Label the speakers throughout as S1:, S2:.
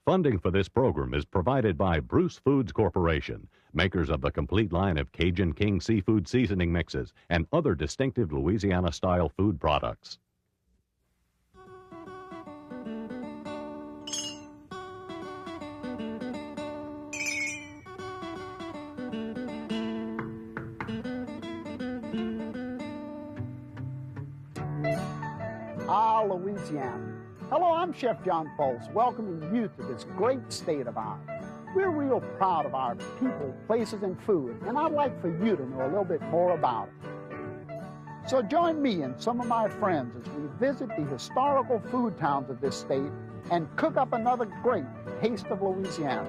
S1: Funding for this program is provided by Bruce Foods Corporation, makers of the complete line of Cajun King seafood seasoning mixes and other distinctive Louisiana-style food products.
S2: Louisiana. Hello, I'm Chef John Folse, welcoming you to this great state of ours. We're real proud of our people, places, and food, and I'd like for you to know a little bit more about it. So join me and some of my friends as we visit the historical food towns of this state and cook up another great Taste of Louisiana.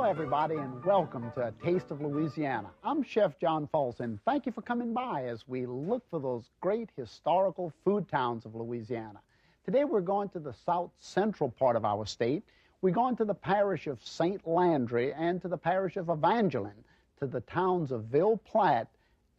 S2: Everybody, and welcome to A Taste of Louisiana. I'm Chef John Folse, and thank you for coming by as we look for those great historical food towns of Louisiana. Today we're going to the south central part of our state. We're going to the parish of St. Landry and to the parish of Evangeline, to the towns of Ville Platte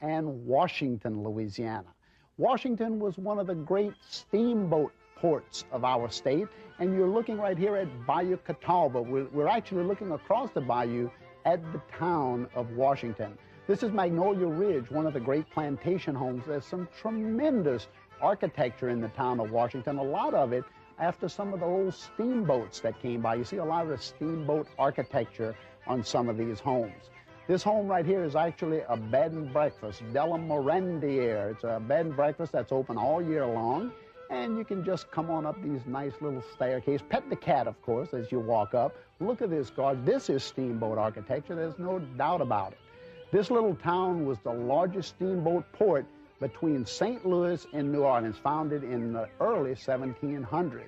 S2: and Washington, Louisiana. Washington was one of the great steamboat ports of our state, and you're looking right here at Bayou Catawba. We're actually looking across the bayou at the town of Washington. This is Magnolia Ridge, one of the great plantation homes. There's some tremendous architecture in the town of Washington, a lot of it after some of the old steamboats that came by. You see a lot of the steamboat architecture on some of these homes. This home right here is actually a bed and breakfast, Della Morandiere. It's a bed and breakfast that's open all year long. And you can just come on up these nice little staircase. Pet the cat, of course, as you walk up. Look at this garden. This is steamboat architecture. There's no doubt about it. This little town was the largest steamboat port between St. Louis and New Orleans, founded in the early 1700s.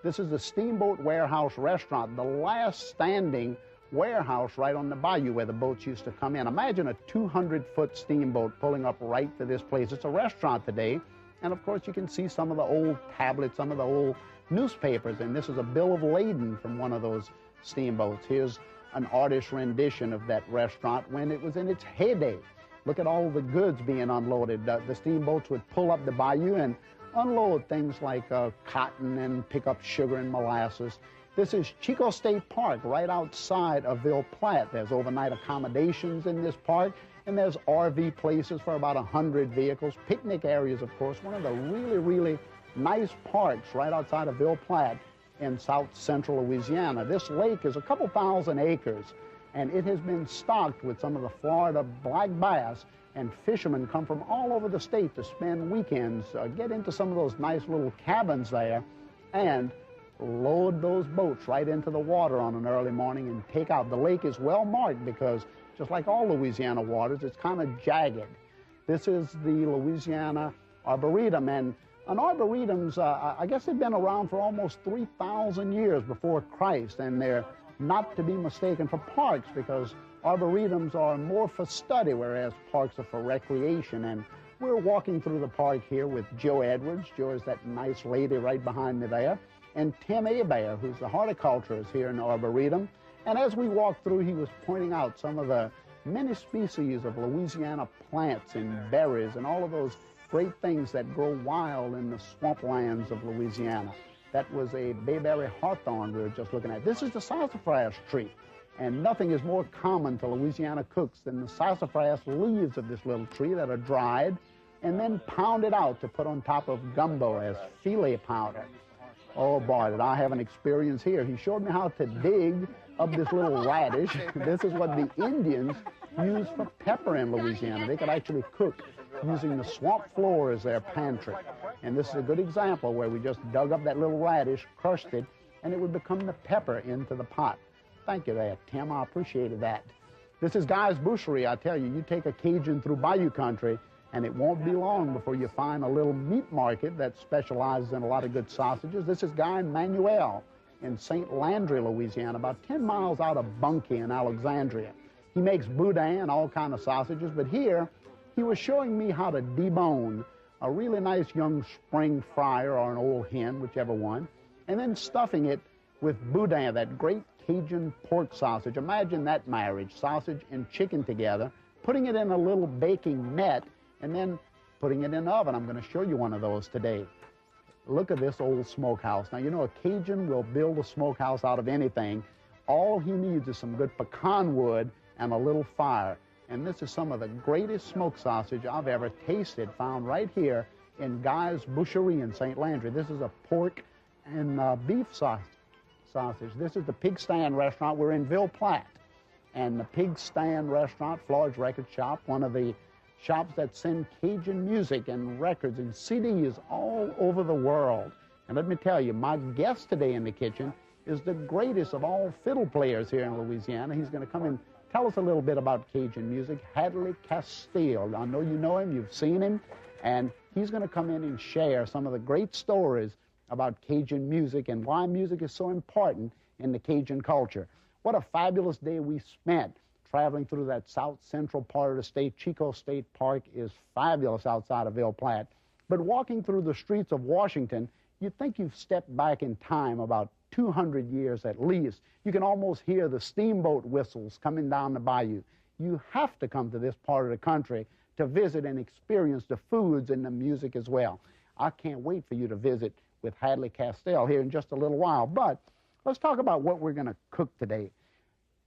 S2: This is the Steamboat Warehouse Restaurant, the last standing warehouse right on the bayou where the boats used to come in. Imagine a 200-foot steamboat pulling up right to this place. It's a restaurant today. And of course, you can see some of the old tablets, some of the old newspapers, and this is a bill of lading from one of those steamboats. Here's an artist's rendition of that restaurant when it was in its heyday. Look at all the goods being unloaded. The steamboats would pull up the bayou and unload things like cotton and pick up sugar and molasses. This is Chicot State Park, right outside of Ville Platte. There's overnight accommodations in this park. And there's RV places for about 100 vehicles, picnic areas, of course. One of the really, really nice parks right outside of Ville Platte in south central Louisiana. This lake is a couple thousand acres, and it has been stocked with some of the Florida black bass, and fishermen come from all over the state to spend weekends, get into some of those nice little cabins there, and load those boats right into the water on an early morning and take out. The lake is well marked because just like all Louisiana waters, it's kind of jagged. This is the Louisiana Arboretum, and arboretums, I guess they've been around for almost 3,000 years before Christ, and they're not to be mistaken for parks because arboretums are more for study, whereas parks are for recreation. And we're walking through the park here with Joe Edwards. Joe is that nice lady right behind me there, and Tim Hebert, who's the horticulturist here in the Arboretum. And as we walked through, he was pointing out some of the many species of Louisiana plants and berries and all of those great things that grow wild in the swamplands of Louisiana. That was a bayberry hawthorn we were just looking at. This is the sassafras tree, and nothing is more common to Louisiana cooks than the sassafras leaves of this little tree that are dried and then pounded out to put on top of gumbo as filet powder. Oh boy, did I have an experience here. He showed me how to dig up this little radish. This is what the Indians used for pepper in Louisiana. They could actually cook using the swamp floor as their pantry. And this is a good example where we just dug up that little radish, crushed it, and it would become the pepper into the pot. Thank you there, Tim. I appreciated that. This is Guy's Boucherie. I tell you, you take a Cajun through bayou country, and it won't be long before you find a little meat market that specializes in a lot of good sausages. This is Guy and Manuel in St. Landry, Louisiana, about 10 miles out of Bunkie in Alexandria. He makes boudin and all kinds of sausages, but here he was showing me how to debone a really nice young spring fryer or an old hen, whichever one, and then stuffing it with boudin, that great Cajun pork sausage. Imagine that marriage, sausage and chicken together, putting it in a little baking net, and then putting it in the oven. I'm going to show you one of those today. Look at this old smokehouse. Now, you know, a Cajun will build a smokehouse out of anything. All he needs is some good pecan wood and a little fire. And this is some of the greatest smoked sausage I've ever tasted, found right here in Guy's Boucherie in St. Landry. This is a pork and beef sausage. This is the Pig Stand restaurant. We're in Ville Platte. And the Pig Stand restaurant, Floyd's Record Shop, one of the shops that send Cajun music and records and CDs all over the world. And let me tell you, my guest today in the kitchen is the greatest of all fiddle players here in Louisiana. He's going to come and tell us a little bit about Cajun music, Hadley Castille. I know you know him, you've seen him, and he's going to come in and share some of the great stories about Cajun music and why music is so important in the Cajun culture. What a fabulous day we spent traveling through that south central part of the state. Chico State Park is fabulous outside of Ville Platte. But walking through the streets of Washington, you'd think you've stepped back in time about 200 years at least. You can almost hear the steamboat whistles coming down the bayou. You have to come to this part of the country to visit and experience the foods and the music as well. I can't wait for you to visit with Hadley Castille here in just a little while. But let's talk about what we're going to cook today.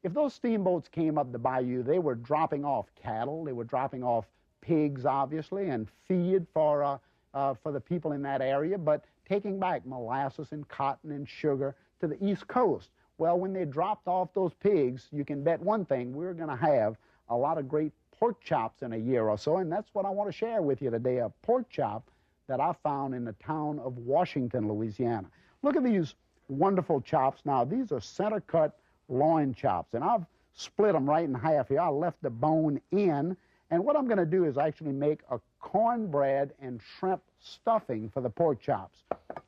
S2: If those steamboats came up the bayou, they were dropping off cattle, they were dropping off pigs, obviously, and feed for the people in that area, but taking back molasses and cotton and sugar to the East Coast. Well, when they dropped off those pigs, you can bet one thing, we're going to have a lot of great pork chops in a year or so, and that's what I want to share with you today, a pork chop that I found in the town of Washington, Louisiana. Look at these wonderful chops. Now, these are center-cut loin chops, and I've split them right in half here. I left the bone in, and what I'm going to do is actually make a cornbread and shrimp stuffing for the pork chops.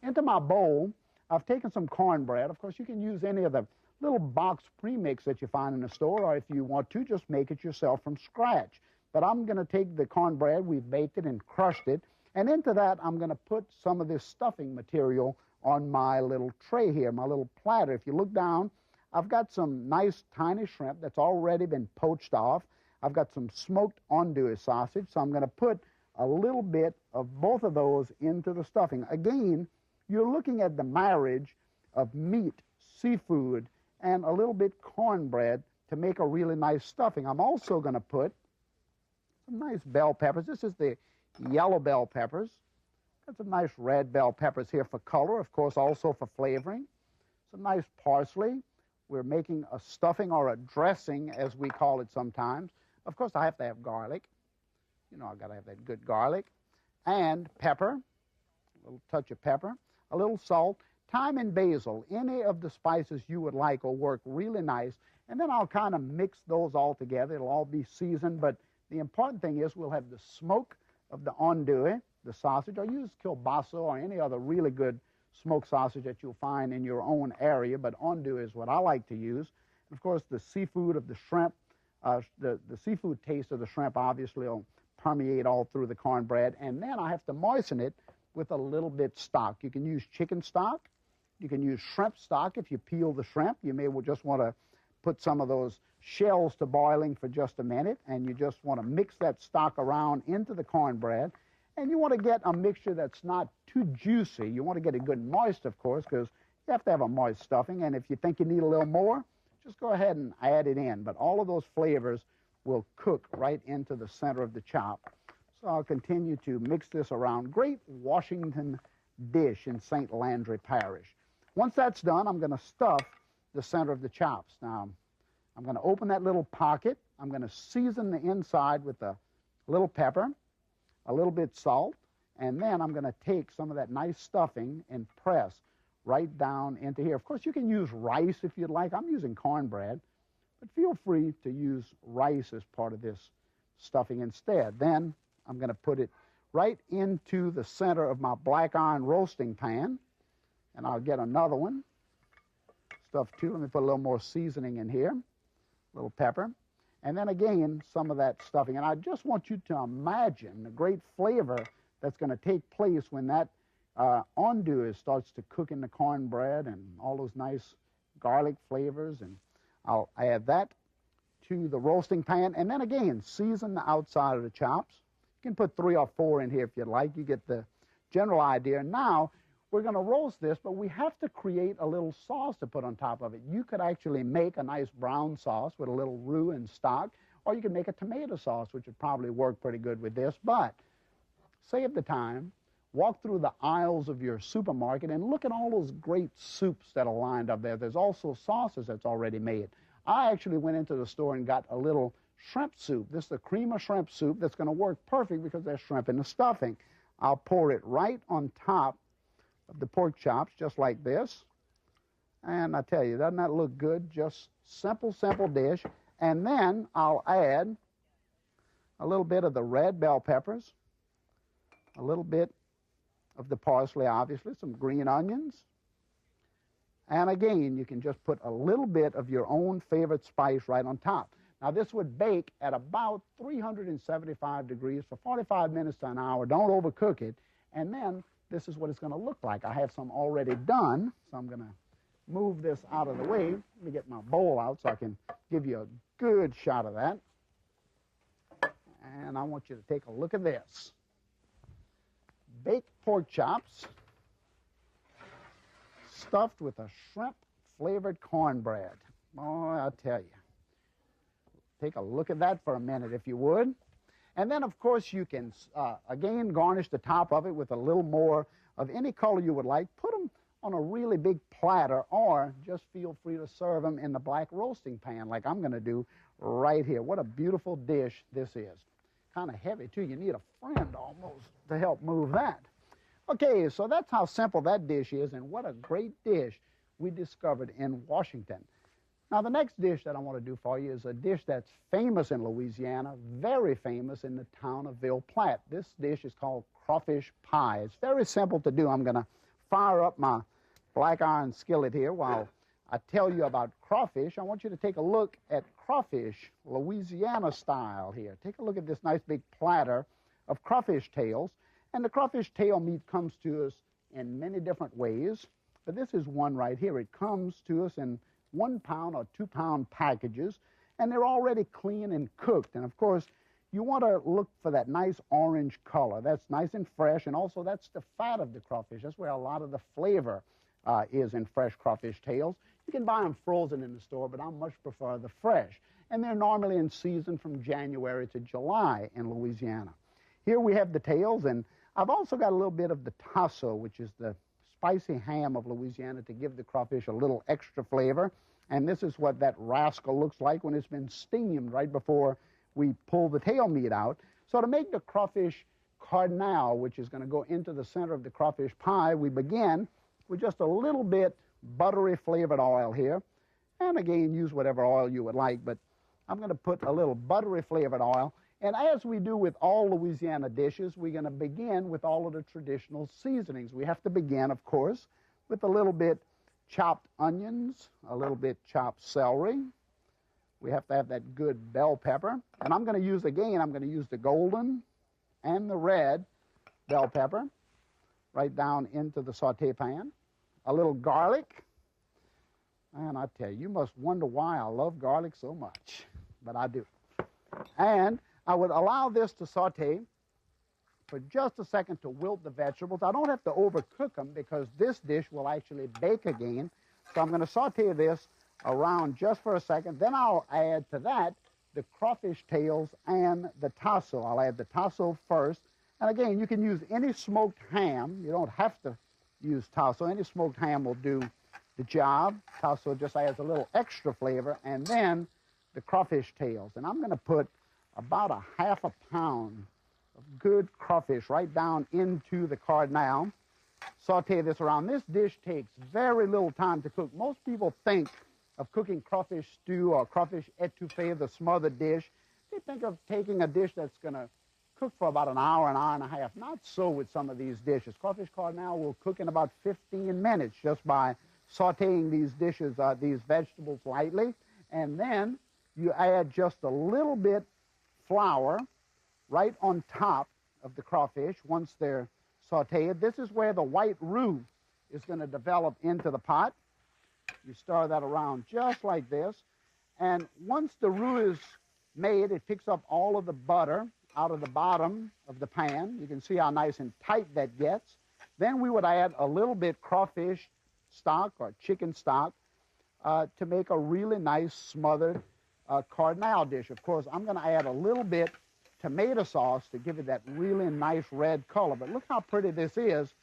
S2: Into my bowl, I've taken some cornbread. Of course, you can use any of the little box premix that you find in the store, or if you want to, just make it yourself from scratch. But I'm going to take the cornbread, we've baked it and crushed it, and into that I'm going to put some of this stuffing material on my little tray here, my little platter. If you look down, I've got some nice tiny shrimp that's already been poached off. I've got some smoked andouille sausage, so I'm going to put a little bit of both of those into the stuffing. Again, you're looking at the marriage of meat, seafood, and a little bit cornbread to make a really nice stuffing. I'm also going to put some nice bell peppers. This is the yellow bell peppers. Got some nice red bell peppers here for color, of course, also for flavoring. Some nice parsley. We're making a stuffing or a dressing, as we call it sometimes. Of course, I have to have garlic. You know, I've got to have that good garlic. And pepper, a little touch of pepper, a little salt, thyme and basil. Any of the spices you would like will work really nice. And then I'll kind of mix those all together. It'll all be seasoned. But the important thing is we'll have the smoke of the andouille, the sausage, or use kielbasa or any other really good smoked sausage that you'll find in your own area, but andouille is what I like to use. And of course, the seafood of the shrimp, the seafood taste of the shrimp obviously will permeate all through the cornbread, and then I have to moisten it with a little bit stock. You can use chicken stock, you can use shrimp stock. If you peel the shrimp, you may just want to put some of those shells to boiling for just a minute, and you just want to mix that stock around into the cornbread. And you want to get a mixture that's not too juicy. You want to get it good moist, of course, because you have to have a moist stuffing. And if you think you need a little more, just go ahead and add it in. But all of those flavors will cook right into the center of the chop. So I'll continue to mix this around. Great Washington dish in St. Landry Parish. Once that's done, I'm going to stuff the center of the chops. Now, I'm going to open that little pocket. I'm going to season the inside with a little pepper, a little bit salt, and then I'm going to take some of that nice stuffing and press right down into here. Of course, you can use rice if you'd like. I'm using cornbread, but feel free to use rice as part of this stuffing instead. Then I'm going to put it right into the center of my black iron roasting pan, and I'll get another one, stuffed too. Let me put a little more seasoning in here, a little pepper. And then again, some of that stuffing. And I just want you to imagine the great flavor that's going to take place when that andouille starts to cook in the cornbread and all those nice garlic flavors. And I'll add that to the roasting pan. And then again, season the outside of the chops. You can put 3 or 4 in here if you'd like. You get the general idea. Now, we're going to roast this, but we have to create a little sauce to put on top of it. You could actually make a nice brown sauce with a little roux and stock, or you could make a tomato sauce, which would probably work pretty good with this. But save the time, walk through the aisles of your supermarket and look at all those great soups that are lined up there. There's also sauces that's already made. I actually went into the store and got a little shrimp soup. This is a cream of shrimp soup that's going to work perfect because there's shrimp in the stuffing. I'll pour it right on top of the pork chops, just like this. And I tell you, doesn't that look good? Just simple, simple dish. And then I'll add a little bit of the red bell peppers, a little bit of the parsley, obviously, some green onions. And again, you can just put a little bit of your own favorite spice right on top. Now, this would bake at about 375 degrees for 45 minutes to an hour. Don't overcook it. And then this is what it's going to look like. I have some already done, so I'm going to move this out of the way. Let me get my bowl out so I can give you a good shot of that. And I want you to take a look at this. Baked pork chops stuffed with a shrimp-flavored cornbread. Oh, I'll tell you. Take a look at that for a minute, if you would. And then, of course, you can, again, garnish the top of it with a little more of any color you would like. Put them on a really big platter, or just feel free to serve them in the black roasting pan like I'm going to do right here. What a beautiful dish this is. Kind of heavy, too. You need a friend almost to help move that. Okay, so that's how simple that dish is, and what a great dish we discovered in Washington. Now, the next dish that I want to do for you is a dish that's famous in Louisiana, very famous in the town of Ville Platte. This dish is called crawfish pie. It's very simple to do. I'm going to fire up my black iron skillet here while I tell you about crawfish. I want you to take a look at crawfish, Louisiana style here. Take a look at this nice big platter of crawfish tails. And the crawfish tail meat comes to us in many different ways, but this is one right here. It comes to us in 1 pound or 2 pound packages, and they're already clean and cooked. And of course, you want to look for that nice orange color. That's nice and fresh, and also that's the fat of the crawfish. That's where a lot of the flavor is in fresh crawfish tails. You can buy them frozen in the store, but I much prefer the fresh. And they're normally in season from January to July in Louisiana. Here we have the tails, and I've also got a little bit of the tasso, which is the spicy ham of Louisiana, to give the crawfish a little extra flavor. And this is what that rascal looks like when it's been steamed right before we pull the tail meat out. So to make the crawfish cardinal, which is going to go into the center of the crawfish pie, we begin with just a little bit buttery flavored oil here. And again, use whatever oil you would like, but I'm going to put a little buttery flavored oil. And as we do with all Louisiana dishes, we're going to begin with all of the traditional seasonings. We have to begin, of course, with a little bit chopped onions, a little bit chopped celery. We have to have that good bell pepper. And I'm going to use, again, I'm going to use the golden and the red bell pepper right down into the saute pan. A little garlic. And I tell you, you must wonder why I love garlic so much, but I do. And I would allow this to saute for just a second to wilt the vegetables. I don't have to overcook them because this dish will actually bake again. So I'm going to saute this around just for a second. Then I'll add to that the crawfish tails and the tasso. I'll add the tasso first. And again, you can use any smoked ham. You don't have to use tasso. Any smoked ham will do the job. Tasso just adds a little extra flavor. And then the crawfish tails. And I'm going to put about a half a pound of good crawfish right down into the cardinal. Saute this around. This dish takes very little time to cook. Most people think of cooking crawfish stew or crawfish etouffee, the smothered dish. They think of taking a dish that's going to cook for about an hour and a half. Not so with some of these dishes. Crawfish cardinal will cook in about 15 minutes just by sauteing these dishes, these vegetables lightly. And then you add just a little bit flour right on top of the crawfish once they're sauteed. This is where the white roux is going to develop into the pot. You stir that around just like this. And once the roux is made, it picks up all of the butter out of the bottom of the pan. You can see how nice and tight that gets. Then we would add a little bit crawfish stock or chicken stock to make a really nice smothered cardinal dish. Of course, I'm going to add a little bit tomato sauce to give it that really nice red color. But look how pretty this is,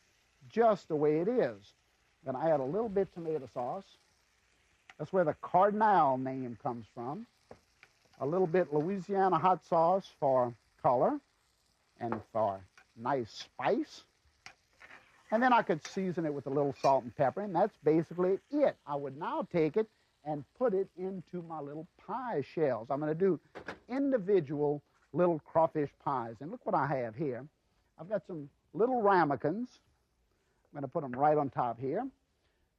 S2: just the way it is. I'm going to add a little bit tomato sauce. That's where the cardinal name comes from. A little bit Louisiana hot sauce for color and for nice spice. And then I could season it with a little salt and pepper, and that's basically it. I would now take it and put it into my little pie shells. I'm going to do individual little crawfish pies. And look what I have here. I've got some little ramekins. I'm going to put them right on top here.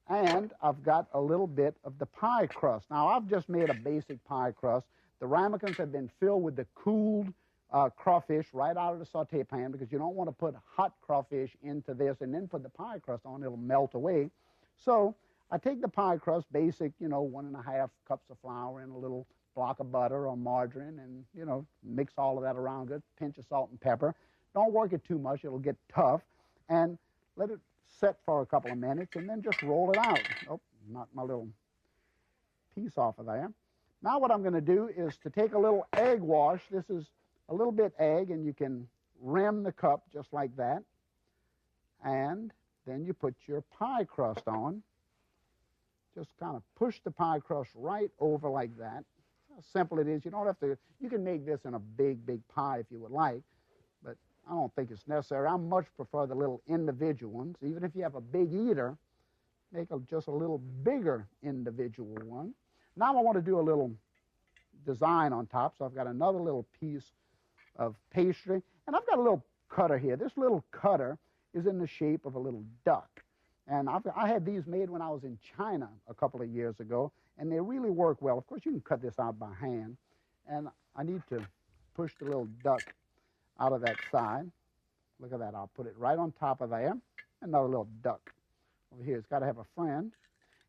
S2: And I've got a little bit of the pie crust. Now, I've just made a basic pie crust. The ramekins have been filled with the cooled crawfish right out of the saute pan, because you don't want to put hot crawfish into this and then put the pie crust on. It'll melt away. So I take the pie crust, basic, 1.5 cups of flour and a little block of butter or margarine, and, mix all of that around good, pinch of salt and pepper. Don't work it too much. It'll get tough. And let it set for a couple of minutes, and then just roll it out. Oh, knocked my little piece off of there. Now what I'm going to do is to take a little egg wash. This is a little bit egg, and you can rim the cup just like that. And then you put your pie crust on. Just kind of push the pie crust right over like that. How simple it is. You don't have to, you can make this in a big, big pie if you would like, but I don't think it's necessary. I much prefer the little individual ones. Even if you have a big eater, make just a little bigger individual one. Now I want to do a little design on top, so I've got another little piece of pastry, and I've got a little cutter here. This little cutter is in the shape of a little duck, and I had these made when I was in China a couple of years ago, and they really work well. Of course, you can cut this out by hand, and I need to push the little duck out of that side. Look at that. I'll put it right on top of there. Another little duck over here. It's got to have a friend.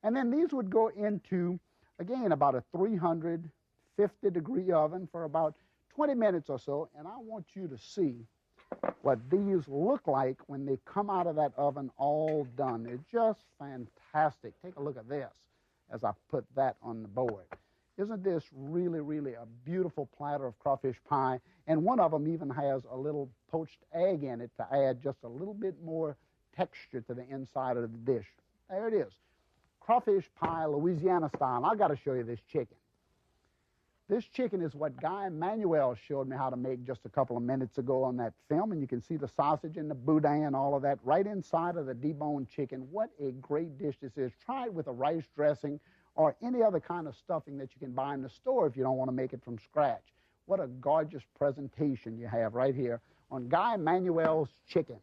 S2: And then these would go into, again, about a 350-degree oven for about 20 minutes or so, and I want you to see what these look like when they come out of that oven all done. They're just fantastic. Take a look at this as I put that on the board. Isn't this really, really a beautiful platter of crawfish pie? And one of them even has a little poached egg in it to add just a little bit more texture to the inside of the dish. There it is. Crawfish pie, Louisiana style. I've got to show you this chicken. This chicken is what Guy Manuel showed me how to make just a couple of minutes ago on that film, and you can see the sausage and the boudin and all of that right inside of the deboned chicken. What a great dish this is. Try it with a rice dressing or any other kind of stuffing that you can buy in the store if you don't want to make it from scratch. What a gorgeous presentation you have right here on Guy Manuel's chicken.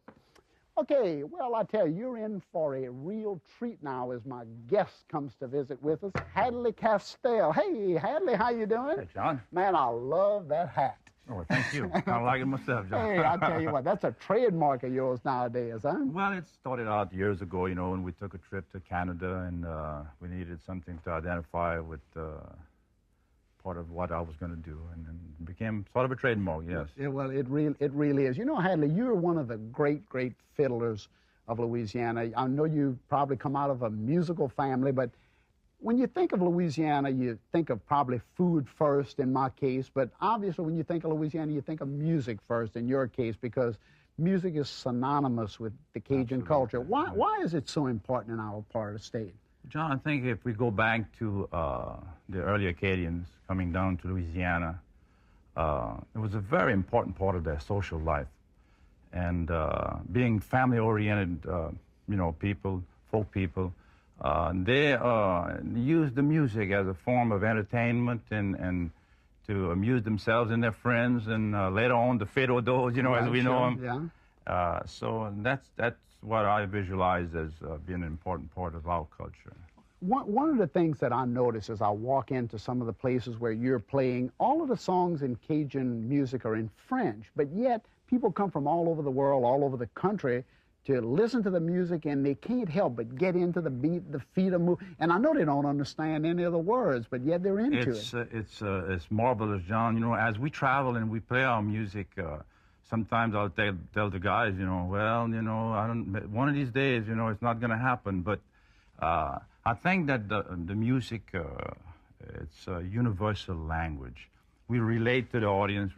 S2: Okay, well, I tell you, you're in for a real treat now as my guest comes to visit with us, Hadley Castille. Hey, Hadley, how you doing?
S3: Hey, John.
S2: Man, I love that hat.
S3: Oh, thank you. I like it myself, John.
S2: Hey, I tell you what, that's a trademark of yours nowadays, huh?
S3: Well, it started out years ago, when we took a trip to Canada, and we needed something to identify with part of what I was going to do, and it became sort of a trademark, yes.
S2: Yeah, well, it really is. You know, Hadley, you're one of the great, great fiddlers of Louisiana. I know you probably come out of a musical family, but when you think of Louisiana, you think of probably food first in my case, but obviously when you think of Louisiana, you think of music first in your case, because music is synonymous with the Cajun culture. Why is it so important in our part of the state?
S3: John, I think if we go back to the early Acadians coming down to Louisiana, it was a very important part of their social life. And being family-oriented, people, folk people, they used the music as a form of entertainment and to amuse themselves and their friends, and later on the fiddle-dos, as we know them. Yeah. So that's what I visualize as being an important part of our culture.
S2: One of the things that I notice as I walk into some of the places where you're playing, all of the songs in Cajun music are in French, but yet people come from all over the world, all over the country to listen to the music, and they can't help but get into the beat, the feet, the move. And I know they don't understand any of the words, but yet they're into it.
S3: It's marvelous, John. You know, as we travel and we play our music, sometimes I'll tell the guys, you know, well, you know, one of these days, you know, it's not going to happen. But I think that the music, it's a universal language. We relate to the audience,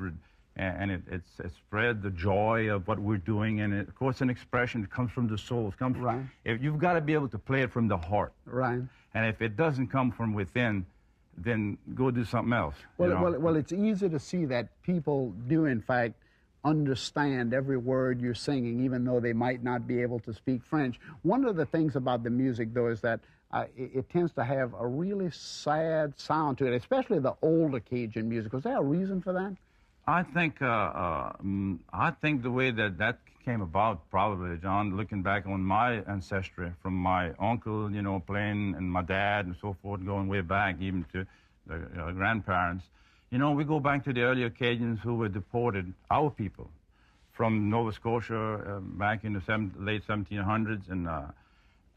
S3: and it spread the joy of what we're doing, and of course, an expression that comes from the soul. It comes
S2: right.
S3: If you've got to be able to play it from the heart,
S2: right?
S3: And if it doesn't come from within, then go do something else.
S2: Well, it's easy to see that people do, in fact, understand every word you're singing, even though they might not be able to speak French. One of the things about the music, though, is that it tends to have a really sad sound to it, especially the older Cajun music. Was there a reason for that?
S3: I think the way that came about, probably, John, looking back on my ancestry, from my uncle, you know, playing, and my dad and so forth, going way back even to the grandparents. You know, we go back to the earlier Cajuns who were deported, our people, from Nova Scotia back in the late 1700s,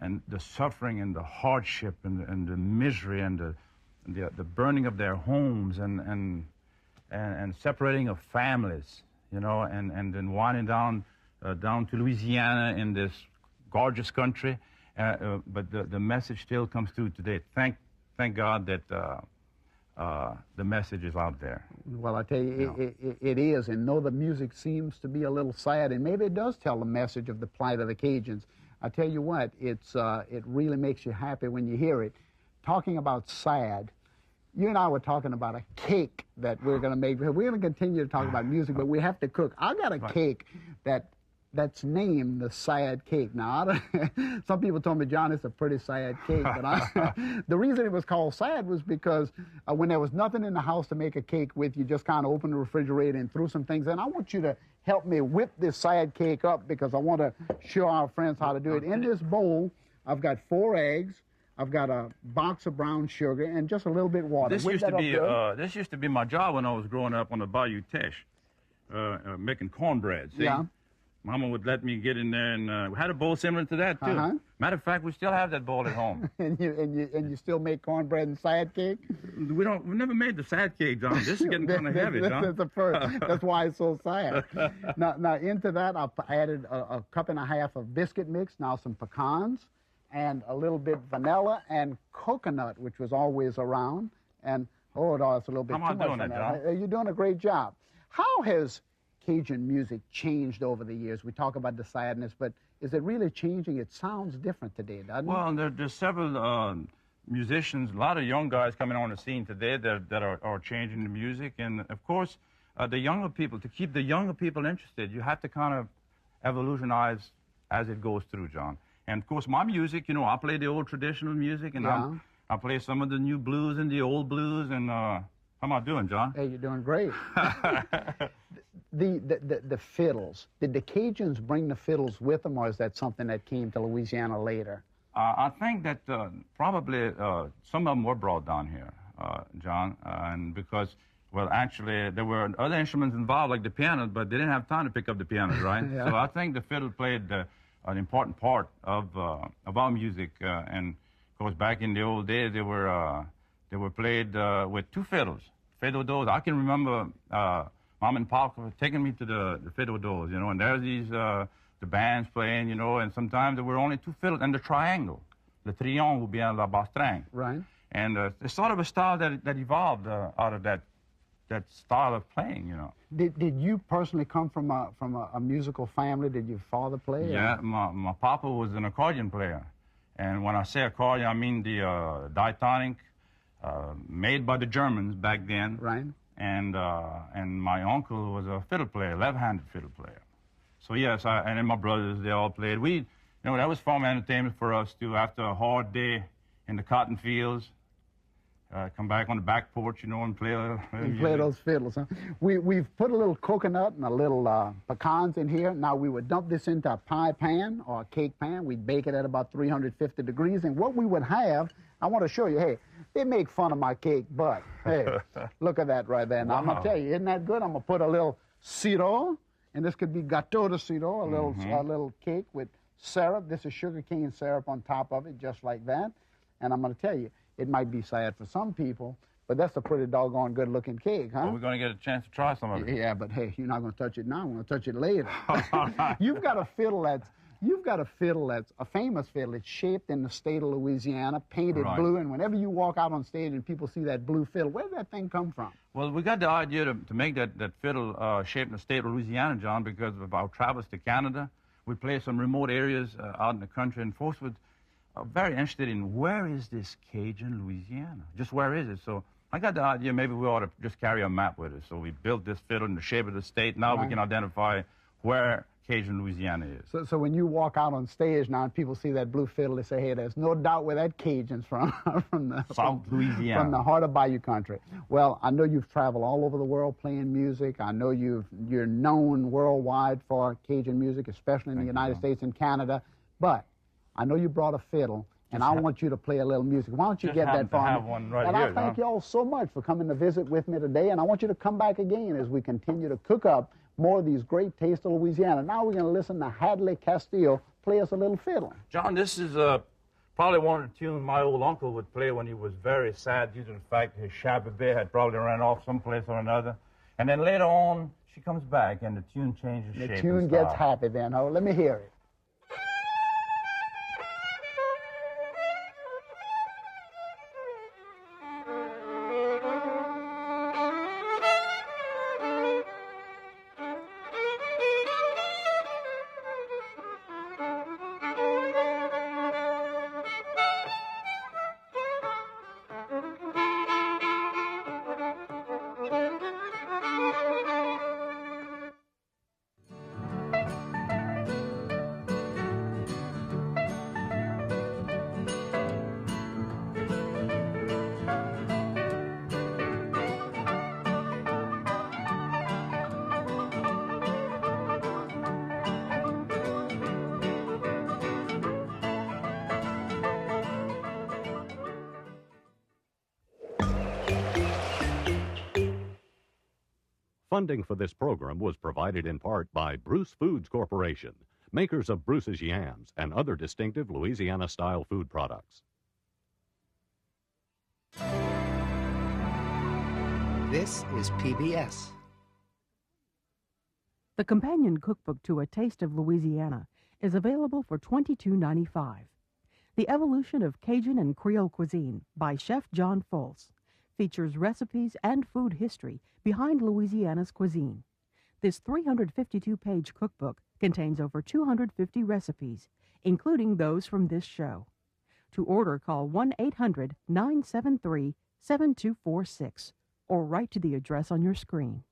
S3: and the suffering and the hardship and the misery and the burning of their homes and separating of families, you know, and then winding down to Louisiana in this gorgeous country. But the message still comes through today. Thank God that the message is out there.
S2: Well, I tell you, it is. And though the music seems to be a little sad, and maybe it does tell the message of the plight of the Cajuns, I tell you what, it really makes you happy when you hear it. Talking about sad, you and I were talking about a cake that we're going to make. We're going to continue to talk about music, but we have to cook. I got a cake that's named the sad cake. Now, some people told me, John, it's a pretty sad cake. But the reason it was called sad was because when there was nothing in the house to make a cake with, you just kind of opened the refrigerator and threw some things in. I want you to help me whip this sad cake up because I want to show our friends how to do it. In this bowl, I've got 4 eggs. I've got a box of brown sugar and just a little bit of water.
S3: This used to be my job when I was growing up on the Bayou Teche, making cornbread. See? Yeah. Mama would let me get in there, and we had a bowl similar to that too. Matter of fact, we still have that bowl at home.
S2: and you still make cornbread and sad cake?
S3: We never made the sad cake, John. This is getting kind of heavy, John.
S2: This is the first. That's why it's so sad. Now into that, I added a cup and a half of biscuit mix. Now some pecans, and a little bit vanilla and coconut, which was always around. And oh no, it's a little bit too much.
S3: How am I doing that,
S2: John? You're doing a great job. How has Cajun music changed over the years? We talk about the sadness, but is it really changing? It sounds different today, doesn't it?
S3: Well, there's several musicians, a lot of young guys coming on the scene today that are changing the music. And, of course, the younger people, to keep the younger people interested, you have to kind of evolutionize as it goes through, John. And, of course, my music, you know, I play the old traditional music, and I play some of the new blues and the old blues. And how am I doing, John?
S2: Hey, you're doing great. The fiddles, did the Cajuns bring the fiddles with them, or is that something that came to Louisiana later?
S3: I think that probably some of them were brought down here, John, and because, well, actually, there were other instruments involved, like the piano, but they didn't have time to pick up the pianos, right?
S2: Yeah.
S3: So I think the fiddle played an important part of our music, and, of course, back in the old days, they were played with 2 fiddles, fiddle doors. I can remember Mom and Pop were taking me to the fiddle doors, you know, and there's these, the bands playing, you know, and sometimes there were only 2 fiddles, and the triangle, le triangle ou bien la bastringue.
S2: Right.
S3: And it's sort of a style that evolved out of that style of playing, you know.
S2: Did you personally come from a musical family? Did your father play?
S3: Yeah, my papa was an accordion player. And when I say accordion, I mean the diatonic made by the Germans back then.
S2: Right.
S3: And my uncle was a fiddle player, left-handed fiddle player. So yes, and then my brothers, they all played. You know, that was fun entertainment for us too. After a hard day in the cotton fields, come back on the back porch, you know, and play
S2: and play those fiddles, huh? We've put a little coconut and a little pecans in here. Now, we would dump this into a pie pan or a cake pan. We'd bake it at about 350 degrees. And what we would have, I want to show you, hey, they make fun of my cake, but, hey, look at that right there. Now, I'm going to tell you, isn't that good? I'm going to put a little sirop, and this could be gâteau de sirop, a little cake with syrup. This is sugar cane syrup on top of it, just like that. And I'm going to tell you, it might be sad for some people, but that's a pretty doggone good-looking cake, huh?
S3: Well, we're going to get a chance to try some of it.
S2: Yeah, but hey, you're not going to touch it now. I'm going to touch it later. You've got a fiddle that's a famous fiddle. It's shaped in the state of Louisiana, painted blue, and whenever you walk out on stage and people see that blue fiddle, where did that thing come from?
S3: Well, we got the idea to make that fiddle shaped in the state of Louisiana, John, because of our travels to Canada. We play some remote areas out in the country, and folks would very interested in where is this Cajun Louisiana? Just where is it? So I got the idea maybe we ought to just carry a map with us. So we built this fiddle in the shape of the state. Now we can identify where Cajun Louisiana is.
S2: So when you walk out on stage now and people see that blue fiddle, they say, hey, there's no doubt where that Cajun's from,
S3: South Louisiana.
S2: From the heart of Bayou country. Well, I know you've traveled all over the world playing music. I know you're known worldwide for Cajun music, especially in the United States and Canada. But I know you brought a fiddle, and I want you to play a little music. Why don't you get that for me?
S3: One right
S2: and
S3: here,
S2: I thank you all so much for coming to visit with me today, and I want you to come back again as we continue to cook up more of these great Taste of Louisiana. Now we're going to listen to Hadley Castillo play us a little fiddle.
S3: John, this is probably one of the tunes my old uncle would play when he was very sad due to the fact his shabby bear had probably run off someplace or another. And then later on, she comes back, and the tune changes shape.
S2: The tune gets happy then. Oh, let me hear it.
S1: Funding for this program was provided in part by Bruce Foods Corporation, makers of Bruce's Yams and other distinctive Louisiana-style food products.
S4: This is PBS.
S5: The companion cookbook to A Taste of Louisiana is available for $22.95. The Evolution of Cajun and Creole Cuisine by Chef John Folse features recipes and food history behind Louisiana's cuisine. This 352-page cookbook contains over 250 recipes, including those from this show. To order, call 1-800-973-7246 or write to the address on your screen.